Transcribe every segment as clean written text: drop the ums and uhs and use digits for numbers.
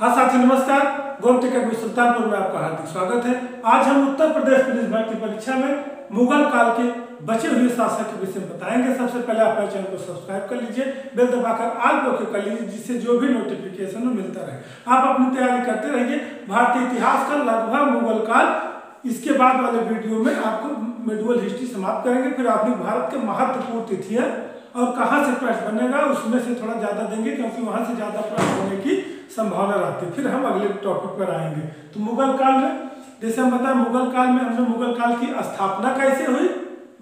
हाँ साथी नमस्कार, गोमती अकेडमी सुल्तानपुर में आपका हार्दिक स्वागत है। आज हम उत्तर प्रदेश पुलिस भर्ती परीक्षा में मुगल काल के बचे हुए शासक के विषय में बताएंगे। सबसे पहले आप हमारे चैनल को सब्सक्राइब कर लीजिए, बेल दबाकर आल को कर लीजिए, जिससे जो भी नोटिफिकेशन मिलता रहे। आप अपनी तैयारी करते रहिए। भारतीय इतिहास का लगभग मुगल काल, इसके बाद वाले वीडियो में आपको मेडुअल हिस्ट्री समाप्त करेंगे। फिर अपनी भारत के महत्वपूर्ण तिथियां और कहाँ से प्रश्न बनेगा उसमें से थोड़ा ज्यादा देंगे, क्योंकि वहां से ज्यादा प्रश्न होने की संभावना रहती है। फिर हम अगले टॉपिक पर आएंगे। तो मुगल काल में जैसे हम बताएं, मुगल काल में हमने मुगल काल की स्थापना कैसे हुई।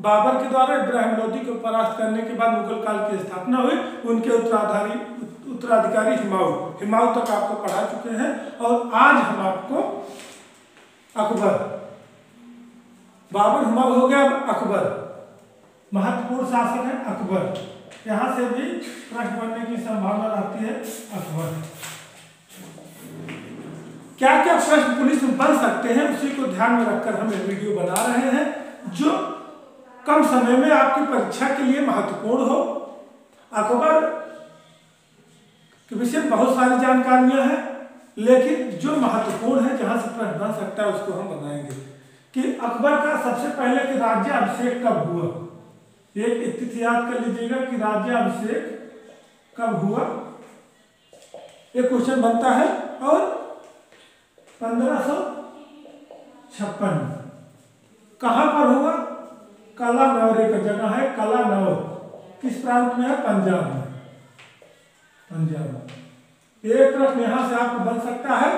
बाबर के द्वारा इब्राहिम लोदी को परास्त करने के बाद मुगल काल की स्थापना हुई। उनके उत्तराधिकारी हिमायू तक आपको पढ़ा चुके हैं। और आज हम आपको अकबर, बाबर हिमायू हो गया, अकबर महत्वपूर्ण शासक है अकबर। यहां से भी प्रश्न बनने की संभावना रहती है। अकबर क्या क्या प्रश्न पुलिस में बन सकते हैं, उसी को ध्यान में रखकर हम ये वीडियो बना रहे हैं, जो कम समय में आपकी परीक्षा के लिए महत्वपूर्ण हो। अकबर के विषय में बहुत सारी जानकारियां हैं, लेकिन जो महत्वपूर्ण है, जहां से प्रश्न बन सकता है, उसको हम बताएंगे कि अकबर का सबसे पहले कि राज्याभिषेक कब हुआ। एक तिथि याद कर लीजिएगा कि राज्याभिषेक कब हुआ, एक क्वेश्चन बनता है। और 1556 कहां पर हुआ। कलानौर एक जगह है, कलानौर किस प्रांत में है, पंजाब में। एक प्रश्न यहां से आपको बन सकता है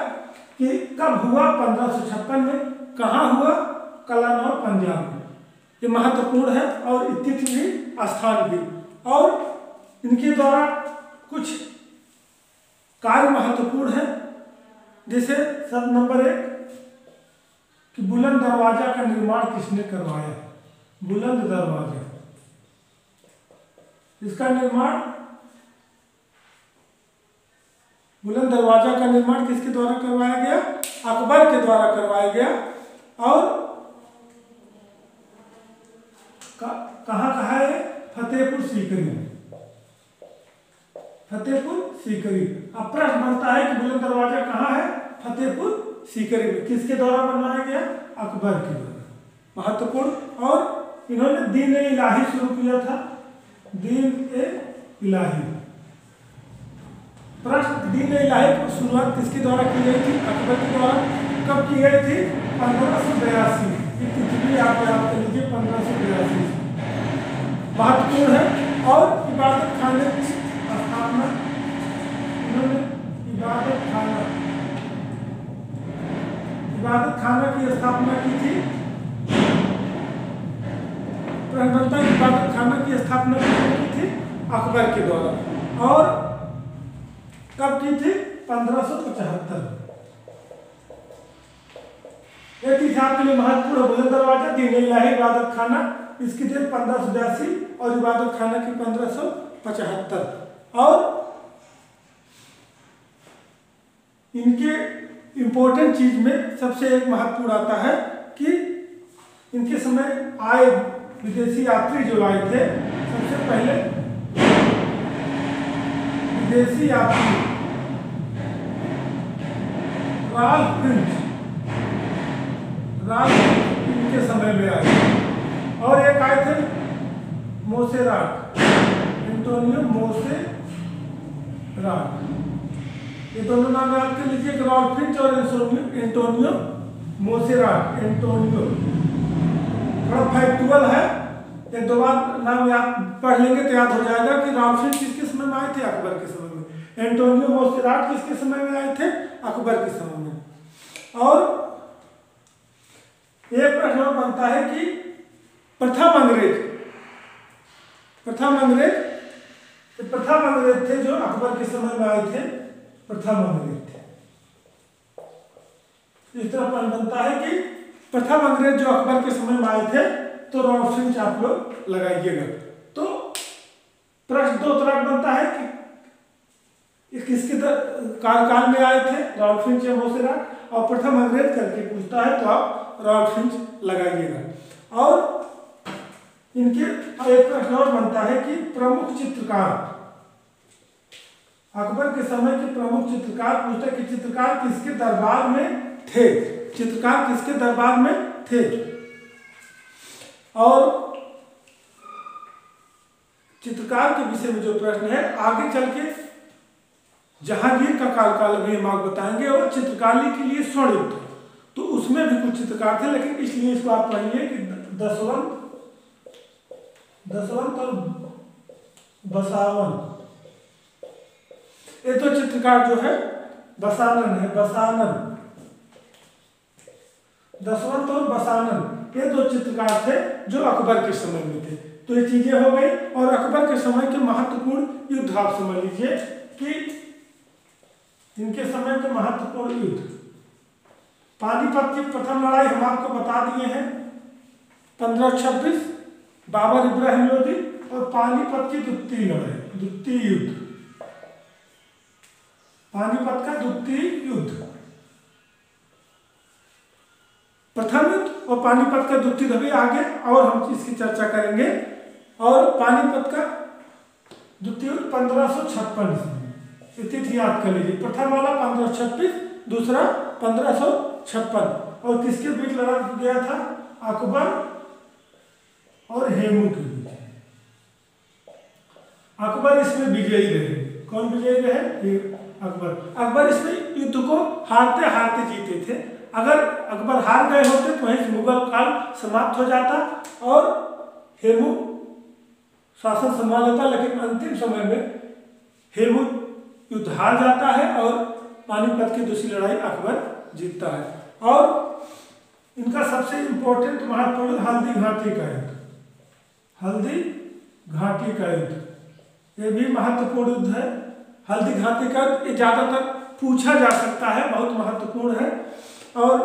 कि कब हुआ, 1556 में। कहां हुआ, कलानौर पंजाब में। ये महत्वपूर्ण है और तिथि भी स्थान भी। और इनके द्वारा कुछ कार्य महत्वपूर्ण है, जैसे सब नंबर 1 कि बुलंद दरवाजा का निर्माण किसने करवाया। बुलंद दरवाजा, इसका निर्माण, बुलंद दरवाजा का निर्माण किसके द्वारा करवाया गया, अकबर के द्वारा करवाया गया। और कहाँ कहा है, फतेहपुर सीकरी। फतेहपुर सीकरी। अब प्रश्न बनता है कि बुलंद दरवाजा कहाँ है, फतेहपुर सीकरी में। किसके द्वारा बनवाया गया, अकबर के द्वारा। महत्वपूर्ण। और इन्होंने दीन ए इलाही शुरू किया था, दीन ए इलाही। प्रश्न, दीन ए इलाही की शुरुआत किसके द्वारा की गई थी, अकबर के द्वारा। कब की गई थी, 1582। आप याद कर लीजिए, 1582 महत्वपूर्ण है। और इबादत खाने की स्थापना, इन्होंने इबादत खाना की स्थापना की थी। इबादत खाना की स्थापना की थी अकबर के द्वारा। और कब की थी, 1575। एक चीज आपके लिए महत्वपूर्ण, बुलंद दरवाजा, दीन इलाही, इबादत खाना, इसकी डेट 1582 और इबादत खाना की 1575। और इनके इंपॉर्टेंट चीज में सबसे एक महत्वपूर्ण आता है कि इनके समय आए विदेशी यात्री जो आए थे, सबसे पहले विदेशी यात्री राल्फ फिंच इनके समय में आए। और एक आए थे मोसेराट, एंटोनियो मोसेराट। ये दोनों नाम याद कर लीजिए, राल्फ फिंच और एंटोनियो मोसेराट। एंटोनियो थोड़ा फैक्चुअल है, एक दो बार नाम याद पढ़ लेंगे तो याद हो जाएगा कि राल्फ फिंच किसके समय में आए थे, अकबर के समय में। एंटोनियो मोसेराट किसके समय में आए थे, अकबर के समय में। और एक प्रश्न और बनता है कि प्रथम अंग्रेज थे जो अकबर के समय में आए थे, प्रथम अंग्रेज थे। इस तरह प्रश्न बनता है कि प्रथम अंग्रेज जो अकबर के समय में आए थे, तो राल्फ फिंच आप लोग लगाइएगा। तो प्रश्न दो तरह बनता है कि किसके कार्यकाल में आए थे, राल्फ फिंच या मोसेराट। और प्रथम अंग्रेज करके पूछता है तो आप राल्फ फिंच लगाइएगा। और इनके एक प्रश्न और बनता है कि प्रमुख चित्रकार अकबर के समय के प्रमुख चित्रकार पूछते कि चित्रकार किसके दरबार में थे, चित्रकार किसके दरबार में थे। और चित्रकार के विषय में जो प्रश्न है, आगे चल के जहांगीर का कालकाल अभी हम आपको बताएंगे, और चित्रकारी के लिए स्वर्ण युग था, तो उसमें भी कुछ चित्रकार थे, लेकिन इसलिए इसको आप पढ़िए कि दसवंत और बसावन, ये तो चित्रकार जो है बसानन है, बसानन, दसवंत और बसानन, ये दो चित्रकार थे जो अकबर के समय में थे। तो ये चीजें हो गई। और अकबर के समय के महत्वपूर्ण युद्ध आप समझ लीजिए कि इनके समय के महत्वपूर्ण युद्ध, पानीपत की प्रथम लड़ाई हम आपको बता दिए हैं 1526, बाबर इब्राहिम लोधी, और पानीपत की द्वितीय लड़ाई, द्वितीय युद्ध, पानीपत का द्वितीय युद्ध, प्रथम युद्ध और पानीपत का द्वितीय अभी आगे और हम इसकी चर्चा करेंगे। और पानीपत का द्वितीय युद्ध 1556 ईस्वी, तिथि याद कर लीजिए, प्रथम वाला 1526, दूसरा 1556, और किसके बीच लड़ा गया था, अकबर और हेमू के बीच। अकबर इसमें विजयी रहे। कौन विजयी रहे? अकबर इसमें युद्ध को हारते हारते जीते थे। अगर अकबर हार गए होते तो वहीं मुगल काल समाप्त हो जाता और हेमू शासन संभाल लेता, लेकिन अंतिम समय में हेमू युद्ध हार जाता है और पानीपत की दूसरी लड़ाई अकबर जीतता है। और इनका सबसे इंपॉर्टेंट महत्वपूर्ण हल्दी घाटी का युद्ध, हल्दी घाटी का युद्ध, ये भी महत्वपूर्ण युद्ध है। हल्दी घाटी का ये ज्यादातर पूछा जा सकता है, बहुत महत्वपूर्ण है। और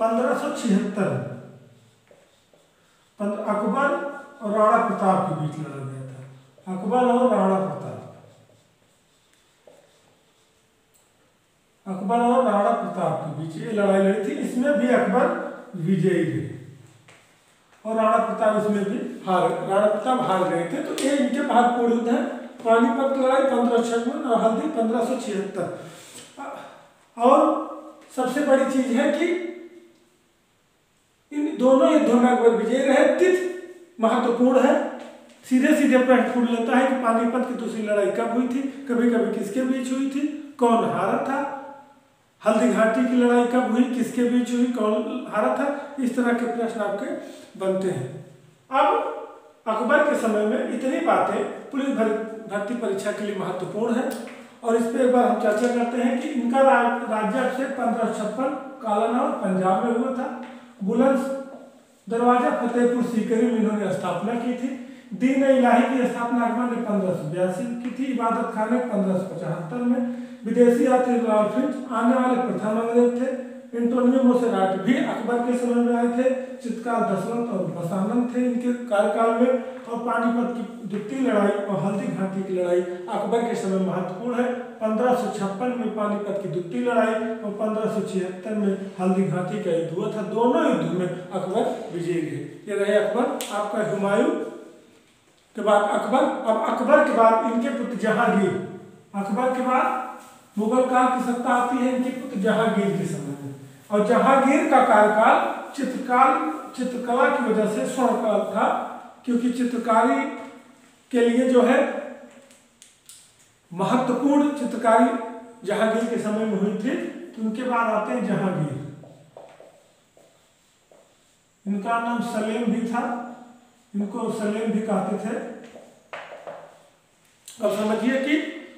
1576 अकबर और राणा प्रताप के बीच लड़ा गया था, अकबर और राणा प्रताप, अकबर और राणा प्रताप के बीच ये लड़ाई लड़ी थी। इसमें भी अकबर विजयी रहे और राणा प्रताप इसमें भी राणा प्रताप हार गए थे। तो ये इनके महत्वपूर्ण युद्ध है। पानीपत लड़ाई 1556 और हल्दी 1576। और सबसे बड़ी चीज है कि इन दोनों युद्धों में अकबर विजयी रहे। तिथि महत्वपूर्ण है, सीधे सीधे प्रश्न पूछ लेता है कि पानीपत की दूसरी लड़ाई कब हुई थी, कभी कभी किसके बीच हुई थी, कौन हारा था, हल्दी घाटी की लड़ाई कब हुई, किसके बीच हुई, कौन हारा था, इस तरह के प्रश्न आपके बनते हैं। अब अकबर के समय में इतनी बातें पुलिस भर्ती परीक्षा के लिए महत्वपूर्ण है और इस पर एक बार हम चर्चा करते हैं कि इनका राज्याभिषेक 1556 कालाना और पंजाब में हुआ था। बुलंद दरवाजा फतेहपुर सीकरी में इन्होंने स्थापना की थी। दीन इलाही की स्थापना अकबर ने 1582 की थी। इबादत खाने 1575 में। विदेशी यात्री रॉयल फिंच आने वाले प्रथम अंग्रेज थे। एंटोनियो मोसेराट भी अकबर के समय में आए थे। चित्रकार दसवंत और बसानन थे इनके कार्यकाल में। और पानीपत की द्वितीय लड़ाई और हल्दी घाटी की लड़ाई अकबर के समय महत्वपूर्ण है। 1556 में पानीपत की द्वितीय लड़ाई और 1576 में हल्दी घाटी का युद्ध हुआ था। दोनों युद्ध में अकबर विजयी रहे। ये रहे अकबर। आपका हुमायूं के बाद अकबर। अब अकबर के बाद इनके पुत्र जहांगीर। अकबर के बाद मुगल काल की सत्ता आती है इनके पुत्र जहांगीर के समय में। और जहांगीर का कार्यकाल चित्रकला की वजह से स्वर्णकाल था, क्योंकि चित्रकारी के लिए जो है महत्वपूर्ण चित्रकारी जहांगीर के समय में हुई थी। तो उनके बाद आते हैं जहांगीर। इनका नाम सलेम भी था, इनको सलेम भी कहते थे। अब समझिए कि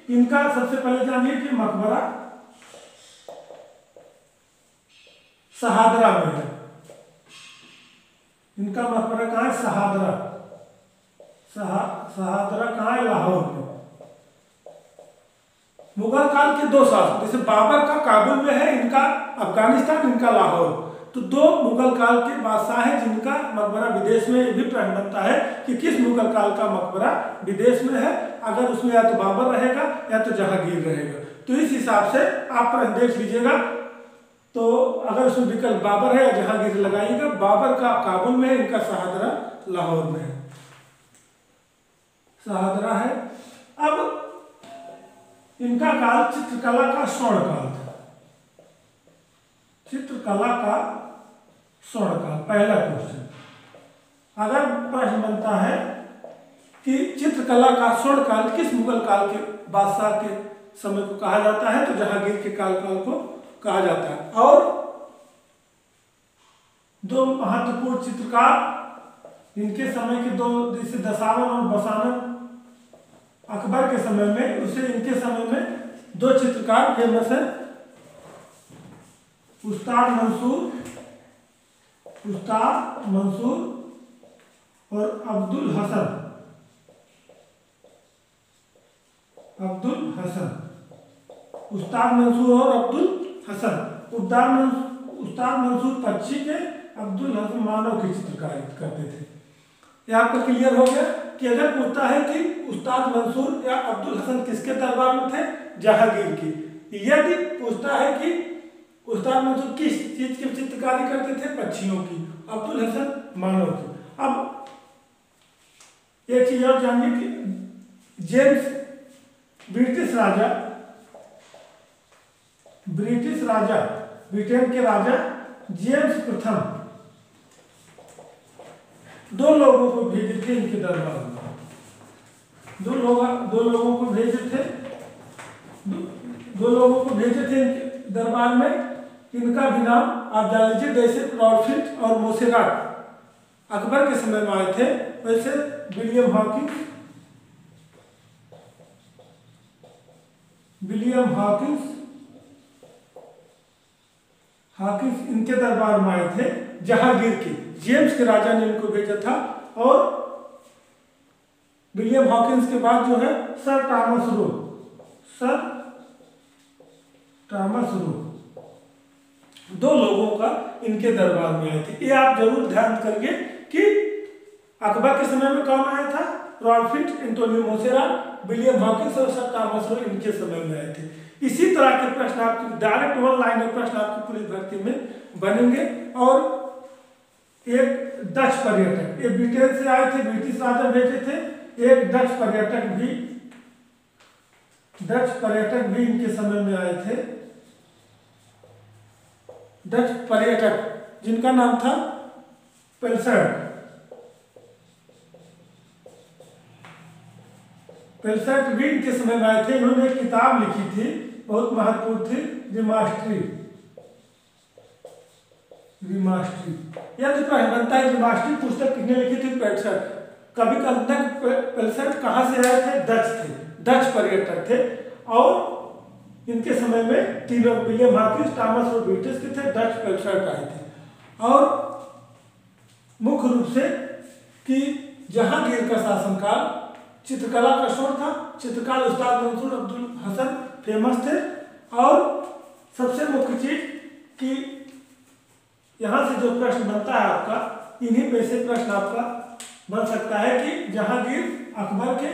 इनका सबसे पहले जानिए कि मकबरा शहादरा में है। इनका मकबरा कहाँ है? शहादरा। शहादरा कहाँ है? लाहौर में। मुगल काल के दो शासक, जैसे बाबर का काबुल में है, इनका अफगानिस्तान, इनका लाहौर। तो दो मुगल काल के बादशाह हैं जिनका मकबरा विदेश में। भी प्रश्न बनता है कि किस मुगल काल का मकबरा विदेश में है। अगर उसमें या तो बाबर रहेगा या तो जहांगीर रहेगा। तो इस हिसाब से आप प्रश्न देख लीजिएगा। तो अगर उसमें विकल्प बाबर है या जहांगीर लगाइएगा। बाबर का काबुल में है, इनका शहादरा लाहौर में है। शहादरा है। अब इनका काल चित्रकला का स्वर्ण काल था। चित्रकला का स्वर्ण काल, पहला क्वेश्चन। अगर प्रश्न बनता है कि चित्रकला का स्वर्ण काल किस मुगल काल के बादशाह के समय को कहा जाता है, तो जहांगीर के काल को कहा जाता है। और दो महत्वपूर्ण चित्रकार इनके समय के दो, जैसे दशावन और बसावन अकबर के समय में, उसे इनके समय में दो चित्रकार फेमस है, उस्ताद मंसूर और अब्दुल हसन। उस्ताद मंसूर और अब्दुल हसन। उस्ताद मंसूर पक्षी के, अब्दुल हसन मानव की चित्रकारी करते थे। ये आपका क्लियर हो गया कि अगर पूछता है कि उस्ताद मंसूर या अब्दुल हसन किसके दरबार में थे, जहांगीर की। यदि पूछता है कि उस्ताद मंसूर किस चीज की चित्रकारी करते थे, पक्षियों की, अब्दुल हसन मानव की। अब एक चीज और जानिए कि जेम्स ब्रिटेन के राजा जेम्स प्रथम दो लोगों को भेजे थे इनके दरबार में। दो लोगों को भेजे थे इनके दरबार में। इनका भी नाम आप जान लीजिए, जैसे रॉडफिल्ड और मोसेराट अकबर के समय में आए थे, वैसे विलियम हॉकिंस इनके दरबार में आए थे, जहांगीर के। जेम्स के राजा ने इनको भेजा था। और विलियम हॉकिंस के बाद जो है सर टॉमस रो दो लोगों का इनके दरबार में आए थे। ये आप जरूर ध्यान करिए कि अकबर के समय में कौन आया था, रॉडफिल्ड, एंटोनियो मोसेराट, विलियम हॉकिंस और सर टॉमस रो इनके समय में आए थे। इसी तरह के प्रश्न आपके डायरेक्ट वन लाइनर प्रश्न आपकी पुलिस भर्ती में बनेंगे। और एक डच पर्यटक, ये ब्रिटेन से आए थे, ब्रिटिश राजा भेजे थे। एक डच पर्यटक भी इनके समय में आए थे। डच पर्यटक जिनका नाम था पेल्सर्ट भी इनके समय में आए थे। इन्होंने एक किताब लिखी थी, बहुत महत्वपूर्ण थी, रिमास्ट्री। यदि प्रश्न बनता है रिमास्ट्री पुस्तक किसने लिखी थी, पेल्सर्ट। कभी तक पेल्सर्ट कहाँ से आए थे, डच पर्यटक थे। और इनके समय में तीनों, विलियम हॉकिंस, टॉमस और ब्रिटिश के थे, डच पेल्सर्ट आए थे। और मुख्य रूप से कि जहांगीर का शासनकाल चित्रकला का स्वर्ण था। चित्रकार उस्ताद मंसूर अब्दुल हसन फेमस थे। और सबसे मुख्य चीज कि यहाँ से जो प्रश्न बनता है आपका, इन्हीं में से प्रश्न आपका बन सकता है कि जहांगीर अकबर के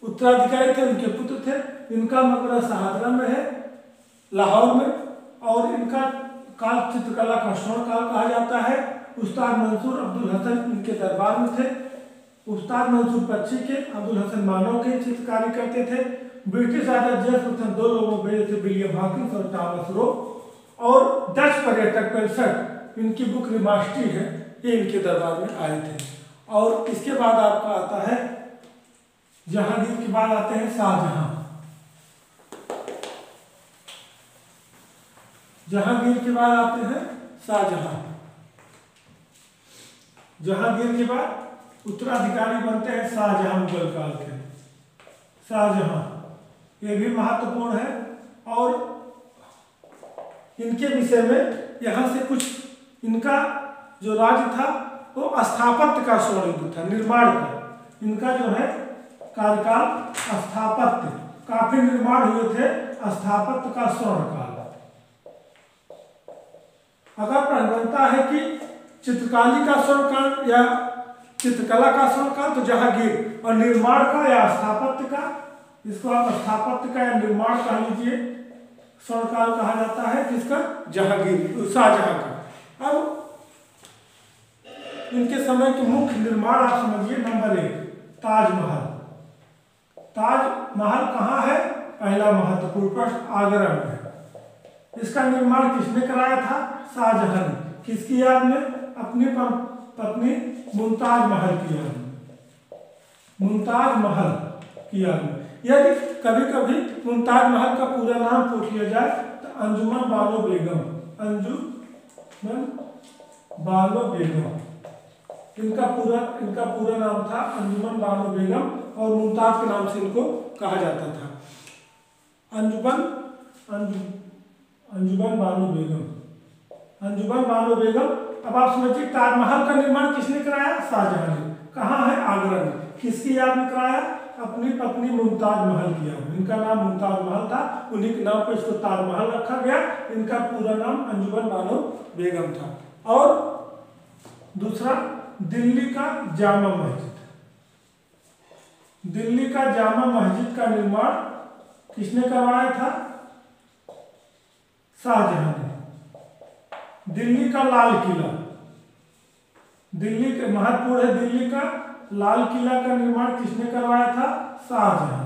उत्तराधिकारी थे, उनके पुत्र थे। इनका मकबरा शाहजहां में है, लाहौर में। और इनका काल चित्रकला का स्वर्ण काल कहा जाता है। उस्ताद मंसूर अब्दुल हसन इनके दरबार में थे। उस्ताद मंसूर पक्षी के, अब्दुल हसन मानव के चित्रकारी करते थे। ब्रिटिश राजा जेम्स प्रथम दो लोगों को भेजे थे, विलियम हॉकिंस और टॉमस रो। और डच पर्यटक पेल्सर्ट, इनकी बुक रिमास्ट्री है, ये इनके दरबार में आए थे। और इसके बाद आपका आता है जहांगीर के बाद आते हैं शाहजहां। जहांगीर के बाद आते हैं शाहजहां। जहांगीर के बाद उत्तराधिकारी बनते हैं शाहजहां, मुगल काल के शाहजहां। ये भी महत्वपूर्ण है। और इनके विषय में यहाँ से कुछ, इनका जो राज्य था वो स्थापत्य का स्वर्ण युग था, निर्माण का। इनका जो है कार्यकाल स्थापत्य, काफी निर्माण हुए थे, स्थापत्य का स्वर्ण काल। अगर प्रश्न बनता है कि चित्रकारी का स्वर्ण काल या चित्रकला का स्वर्ण काल, तो जहांगीर। और निर्माण का या स्थापत्य का, इसको आप स्थापत्य का या निर्माण कह लीजिए, स्वर्ण काल कहा जाता है किसका, जहांगीर, शाहजहां का। अब इनके समय के मुख्य निर्माण आप समझिए। नंबर 1, ताजमहल। ताजमहल कहाँ है, पहला महत्वपूर्ण प्रश्न आगरा में। इसका निर्माण किसने कराया था? शाहजहां ने। किसकी याद में? अपनी पत्नी मुमताज महल की याद में। मुमताज महल की याद में। यदि कभी कभी मुमताज महल का पूरा नाम पूछ लिया जाए तो अंजुमन बानो बेगम, अंजुमन बानो बेगम, इनका पूरा नाम था अंजुमन बानो बेगम और मुमताज के नाम से इनको कहा जाता था। अंजुमन बानो बेगम, अंजुमन बानो बेगम। अब आप समझिए ताजमहल का निर्माण किसने कराया? शाहजहां ने। कहाँ है? आगरा में। किसकी याद में कराया? अपनी पत्नी मुमताज महल की याद में। इनका नाम मुमताज महल था, उन्हीं के नाम पर इसको ताजमहल रखा गया। इनका पूरा नाम अंजुमन बानो बेगम था। और दूसरा, दिल्ली का जामा मस्जिद। दिल्ली का जामा मस्जिद का निर्माण किसने करवाया था? शाहजहां ने। दिल्ली का लाल किला, दिल्ली के महत्वपूर्ण है, दिल्ली का लाल किला का निर्माण किसने करवाया था? शाहजहां ने।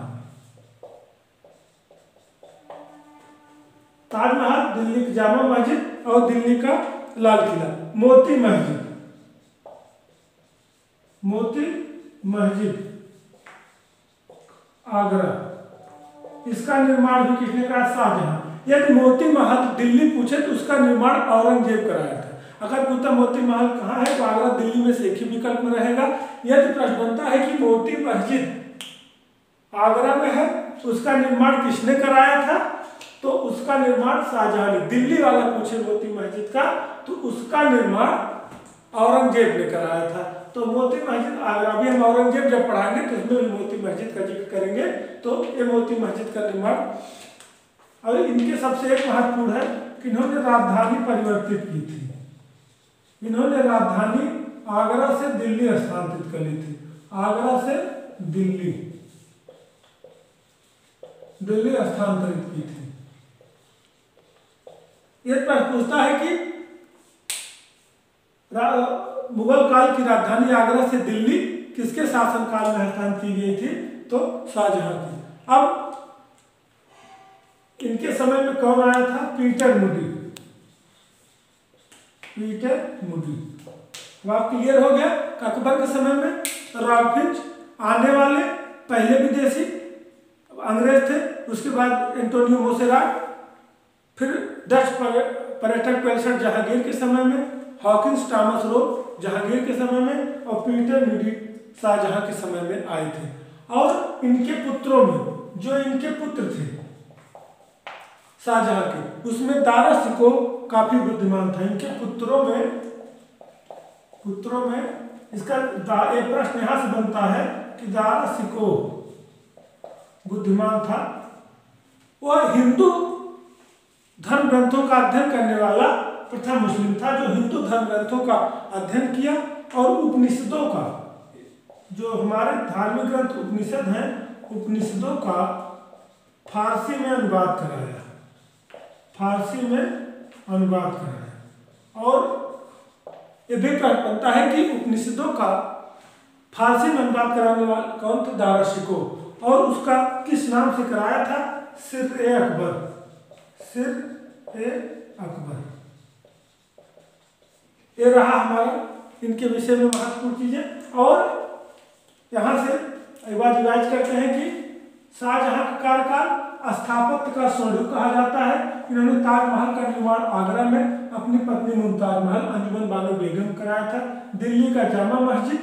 ताजमहल, दिल्ली की जामा मस्जिद और दिल्ली का लाल किला। मोती मस्जिद, मोती मस्जिद आगरा, इसका निर्माण भी किसने करा? शाहजहां। यदि मोती महल दिल्ली पूछे तो उसका निर्माण औरंगजेब कराया था। अगर पूछता मोती महल कहाँ है तो आगरा दिल्ली में से एक ही विकल्प में रहेगा। यदि प्रश्न बनता है कि मोती मस्जिद आगरा में है तो उसका निर्माण किसने कराया था, तो उसका निर्माण शाहजहां ने। दिल्ली वाला पूछे मोती मस्जिद का तो उसका निर्माण औरंगजेब ने कराया था। तो मोती मस्जिद आगरा भी हम औरंगजेब जब पढ़ाएंगे तो उसमें मोती मस्जिद का जिक्र करेंगे। तो ये मोती मस्जिद का निर्माण। और इनके सबसे एक महत्वपूर्ण है कि इन्होंने राजधानी परिवर्तित की थी। इन्होंने राजधानी आगरा से दिल्ली स्थानांतरित कर ली थी। आगरा से दिल्ली स्थानांतरित की थी। यह प्रश्न पूछता है कि मुगल काल की राजधानी आगरा से दिल्ली किसके शासनकाल में स्थानांतरित की गई थी, तो शाहजहां की। अब इनके समय में कौन आया था? Peter Moody. Peter Moody. वाह, क्लियर हो गया। अकबर के समय में रॉल्फ फिंच आने वाले पहले विदेशी अंग्रेज थे। उसके बाद एंटोनियो मोसेराट, फिर डच पर्यटक पेल्सर जहांगीर के समय में, हॉकिंस टॉमस रो जहांगीर के समय में और पीटर मूडी शाहजहां के समय में आए थे। और इनके पुत्रों में, जो इनके पुत्र थे शाहजहां के, उसमें दारा शिकोह काफी बुद्धिमान था। इनके पुत्रों में इसका एक प्रश्न यहां से बनता है कि दारा शिकोह बुद्धिमान था। वह हिंदू धर्म ग्रंथों का अध्ययन करने वाला प्रथम मुस्लिम था जो हिंदू धर्म ग्रंथों का अध्ययन किया और उपनिषदों का, जो हमारे धार्मिक ग्रंथ उपनिषद हैं, उपनिषदों का फारसी में अनुवाद कराया। फारसी में अनुवाद कराया। और यह भी प्रश्न बनता है कि उपनिषदों का फारसी में अनुवाद कराने वाला कौन थे? दारा शिकोह। और उसका किस नाम से कराया था? सिर-ए-अकबर। सिर-ए-अकबर। ये रहा हमारा इनके विषय में महत्वपूर्ण चीजें। और यहाँ से एक बार रिवाइज करते हैं कि शाहजहां का कार्यकाल स्थापत्य का स्वर्णयुग कहा जाता है। इन्होंने ताजमहल का निर्माण आगरा में अपनी पत्नी मुमताज महल अंजुमन बानो बेगम कराया था। दिल्ली का जामा मस्जिद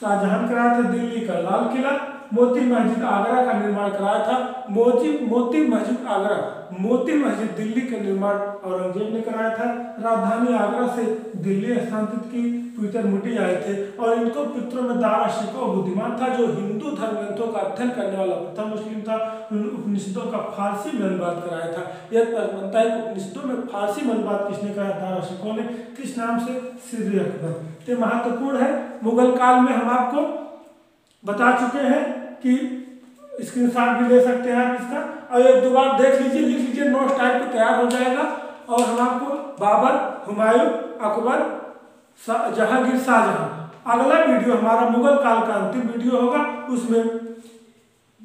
शाहजहां कराया था। दिल्ली का लाल किला, मोती मस्जिद आगरा का निर्माण कराया था। मोती मस्जिद आगरा, मोती मस्जिद दिल्ली का निर्माण औरंगजेब ने कराया था। राजधानी आगरा से दिल्ली स्थानांतरित की पीटर मूडी आए थे। और इनको पुत्रों में दारा शिकोह बुद्धिमान था जो हिंदू धर्म ग्रंथों का अध्ययन करने वाला प्रथम मुस्लिम था। उपनिषदों का फारसी में अनुवाद कराया था। यह प्रश्न बनता है कि उपनिषदों में फारसी में अनुवाद किसने कराया? दारा शिकोह ने। किस नाम से? सिर-ए-अकबर। ये महत्वपूर्ण है। मुगल काल में हम आपको बता चुके हैं कि स्क्रीनशॉट भी ले सकते हैं आप इसका। और एक दो बार देख लीजिए, लिख लीजिए, नोट्स टाइप पे तैयार हो जाएगा। और हम आपको बाबर, हुमायूं, अकबर, जहांगीर, शाहजहां, अगला वीडियो हमारा मुगल काल का अंतिम वीडियो होगा। उसमें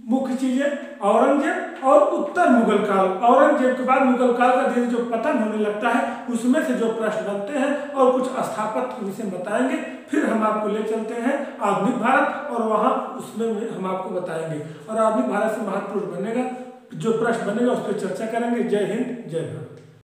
मुख्य चीजें औरंगजेब और उत्तर मुगल काल। औरंगजेब के बाद मुगल काल का धीरे जो पतन होने लगता है उसमें से जो प्रश्न बनते हैं और कुछ स्थापत्य के विषय बताएंगे। फिर हम आपको ले चलते हैं आधुनिक भारत और वहाँ उसमें हम आपको बताएंगे और आधुनिक भारत से महापुरुष बनेगा जो प्रश्न बनेगा उस पर चर्चा करेंगे। जय हिंद, जय भारत।